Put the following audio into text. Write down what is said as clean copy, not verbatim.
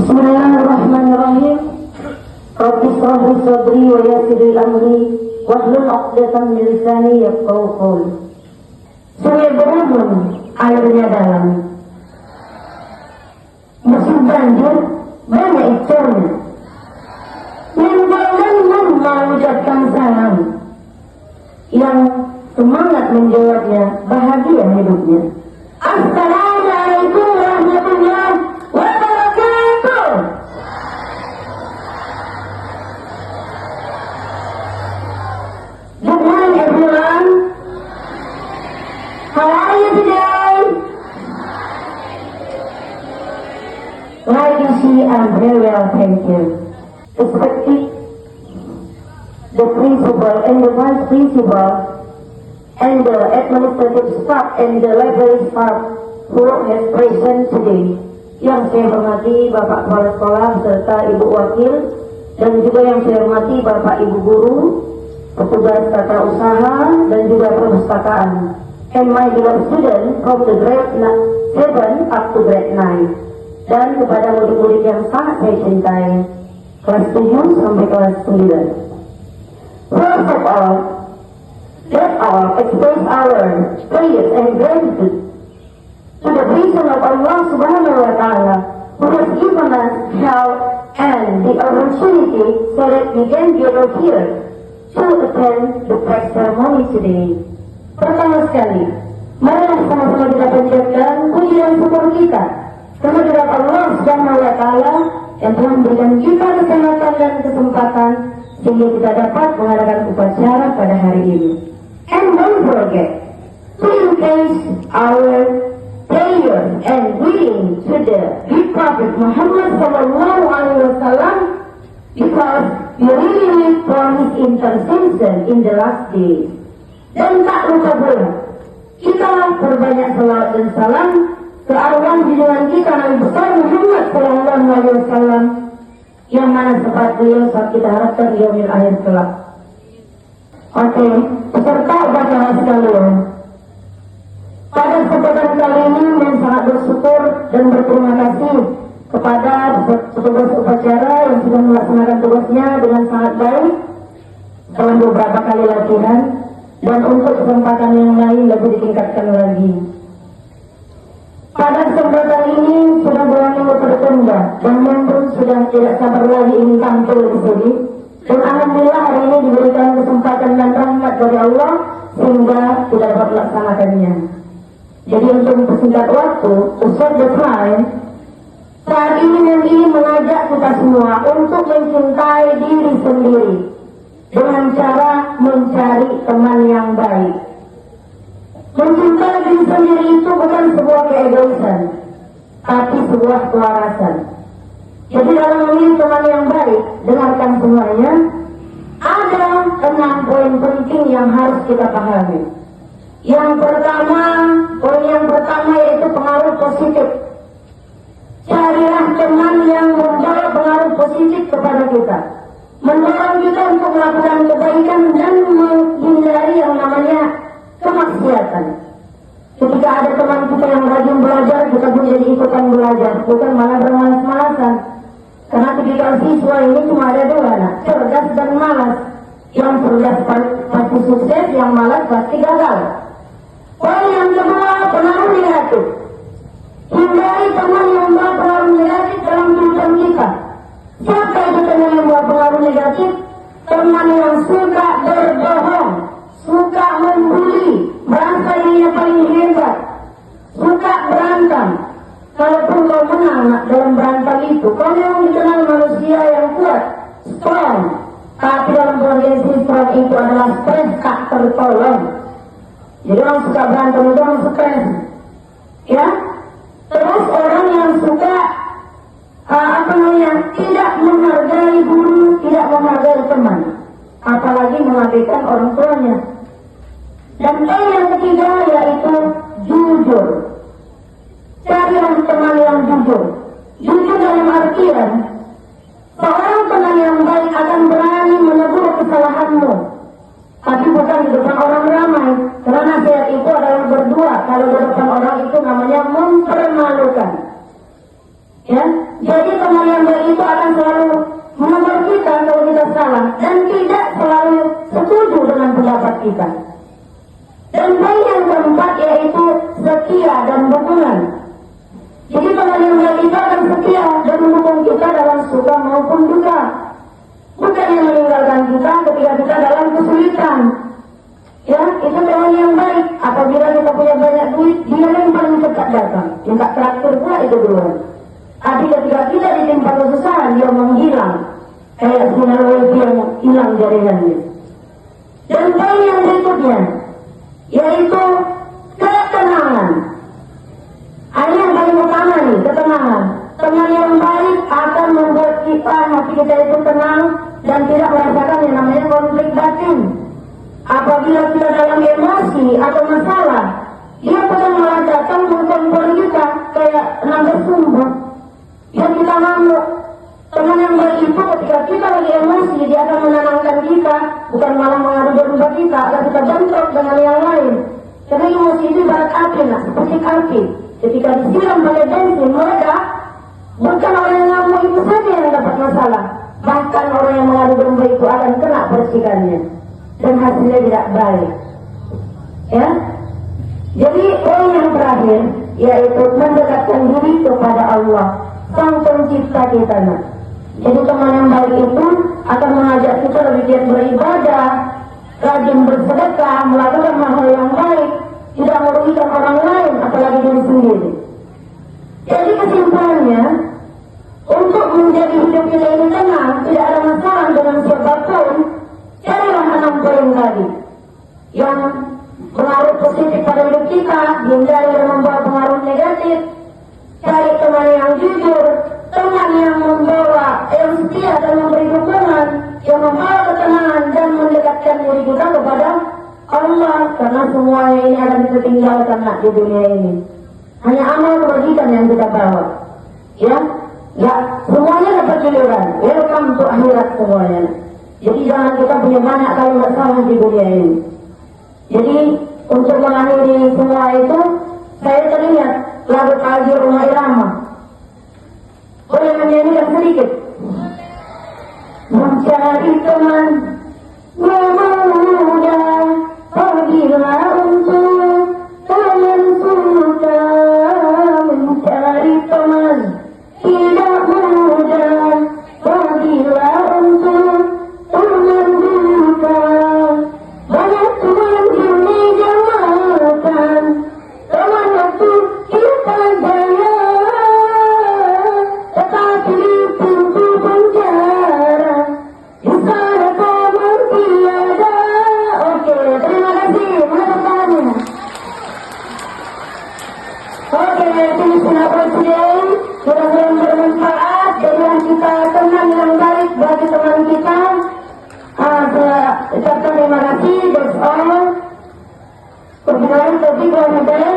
Bismillahirrahmanirrahim. Rabbi shrah li sadri wa yassir li amri wahlul 'uqdatam min lisani yafqahu qawli. Sungai Berudun airnya dalam. Musim banjir banyak ikannya. Membangun mengucapkan salam. Yang semangat menjawabnya bahagia hidupnya. Assalamualaikum warahmatullahi wabarakatuh. Good morning everyone. How are you today? Like you see, I'm very well, thank you. Respected the principal and the vice principal and the administrative staff and the library staff who has present today. Yang saya hormati Bapak Kepala Sekolah serta Ibu Wakil, dan juga yang saya hormati Bapak Ibu Guru, petugas tata usaha dan juga perpustakaan. And my beloved student from the grade 7 up to grade 9. Dan kepada murid-murid yang sangat saya cintai, kelas 7 sampai kelas 9. First of all, let all express our praise and gratitude to the reason of Allah Subhanahu wa Ta'ala, who has given us health and the opportunity so that we can gather here to attend the prayer ceremony today. Pertama sekali, marilah sama-sama kita panjatkan puji dan syukur kita kehadirat Allah Subhanahu wa Ta'ala yang telah memberikan kita kesehatan dan kesempatan sehingga kita dapat mengadakan upacara pada hari ini. And don't forget to increase our prayer and greeting to the good Prophet Muhammad Sallallahu Alaihi Wasallam, because we really need for his intercession in the last day. Dan tak lupa pula, kita perbanyak salawat dan salam ke arwah junjungan kita Nabi besar Muhammad Sallallahu Alaihi Wasallam, yang mana sempat beliau saat kita harapkan di yaumil akhir kelak. Oke, peserta upacara sekalian, pada kesempatan kali ini saya sangat bersyukur dan berterima kasih kepada petugas upacara yang sudah melaksanakan tugasnya dengan sangat baik setelah beberapa kali latihan, dan untuk kesempatan yang lain lebih ditingkatkan lagi. Pada kesempatan ini sudah berani tertunda dan memberi sudah tidak sabar lagi ingin tampil di sini. Dan alhamdulillah hari ini diberikan kesempatan dan rahmat dari Allah sehingga tidak dapat melaksanakannya. Jadi untuk mempersingkat waktu, to save the time, saat ini yang ingin mengajak kita semua untuk mencintai diri sendiri dengan cara mencari teman yang baik. Mencintai diri sendiri itu bukan sebuah keegoisan, tapi sebuah kewarasan. Jadi dalam memilih teman yang baik, dengarkan semuanya, ada 6 poin penting yang harus kita pahami. Poin yang pertama yaitu pengaruh positif. Carilah teman yang membawa pengaruh positif kepada kita, mendorong kita untuk melakukan kebaikan dan menghindari yang namanya kemaksiatan. Ketika ada teman kita yang rajin belajar, kita pun jadi ikutan belajar, bukan malah bermalas-malasan. Karena tipikal siswa ini cuma ada 2, cerdas dan malas. Yang cerdas pasti sukses, yang malas pasti gagal. Poin yang kedua, pengaruh negatif. Hindari teman yang membawa pengaruh negatif dalam kehidupan kita. Siapa itu teman yang membawa pengaruh negatif? Teman yang suka berbohong, suka membuli, merasa dirinya paling hebat, suka berantem. Kalaupun kau menang dalam berantem itu, kau memang dikenal manusia yang kuat, strong. Tapi dalam kondisi strong itu adalah stres tak tertolong. Jadi orang suka berantem itu orang stres, ya. Terus orang yang suka tidak menghargai guru, tidak menghargai teman, apalagi mengabaikan orang tuanya. Dan yang ketiga yaitu jujur. Carilah teman yang jujur. Jujur dalam artian seorang teman yang baik akan berani menegur kesalahanmu, tapi bukan di depan orang ramai. Karena nasihat itu adalah berdua. Kalau di depan orang itu namanya mempermalukan. Ya, Jadi teman yang baik itu akan selalu menegur kita kalau kita salah dan tidak selalu setuju dengan pendapat kita. Dan poin yang keempat yaitu setia dan dukungan. Jadi teman yang baik itu akan setia dan mendukung kita dalam suka maupun duka. Bukan yang meninggalkan kita ketika kita dalam kesulitan. Ya, itu teman yang baik. Apabila kita punya banyak duit, dia yang paling cepat datang. Minta traktir pula itu duluan. Tapi ketika kita ditimpa kesusahan, dia menghilang. Kayak sinar wifi yang hilang jaringannya. Dan poin yang berikutnya, yaitu ketenangan. Ini yang paling utama nih, ketenangan. Teman yang baik akan membuat kita, hati kita itu tenang dan tidak merasakan yang namanya konflik batin. Apabila kita dalam emosi atau masalah, dia akan malah datang mengkompor kita kayak narasumber. Yang kita ngamuk. Teman yang baik itu ketika kita lagi emosi, dia akan menenangkan kita, bukan malah mengadu domba kita, agar kita bentrok dengan yang lain. Karena emosi itu ibarat api, nah, seperti api. Ketika disiram pakai bensin, meledak, bukan orang yang ngamuk itu saja yang dapat masalah. Bahkan orang yang mengadu domba itu akan kena percikannya. Dan hasilnya tidak baik. Ya. Jadi poin yang terakhir yaitu mendekatkan diri kepada Allah, Sang Pencipta kita. Jadi teman yang baik itu akan mengajak kita lebih giat beribadah, rajin bersedekah, melakukan hal-hal yang baik, tidak merugikan orang lain, apalagi diri sendiri. Jadi kesimpulannya, untuk menjadi hidup kita ini tenang, tidak ada masalah dengan siapapun. Carilah 6 poin tadi yang pengaruh positif pada hidup kita, hindari yang membawa pengaruh negatif. Cari teman yang jujur, teman yang membawa, yang setia dan memberi dukungan, yang membawa ketenangan dan mendekatkan diri kita kepada Allah. Karena semuanya ini akan kita tinggalkan di dunia ini. Hanya amal kebajikan yang kita bawa. Ya, semuanya dapat giliran. Welcome to akhirat semuanya. Jadi jangan kita punya banyak kali masalah di dunia ini. Jadi untuk mengakhiri semua itu, saya teringat lagu Pagi Rumah Irama. Boleh menyanyikan sedikit? Mencari teman memudah, pergilah untuk teman suka. Mencari teman tidak mudah, pergilah untuk teman duka. Banyak teman ini jamakan, teman itu kita jaya, tetapi di pintu penjara, di sana teman tiada. Oke, terima kasih. Mana tangannya? Oke, ini sudah presiden. Mudah-mudahan bermanfaat. Jadilah kita teman yang baik bagi teman kita. Saya ucapkan terima kasih. That's all. Wabillahi taufiq wal hidayah.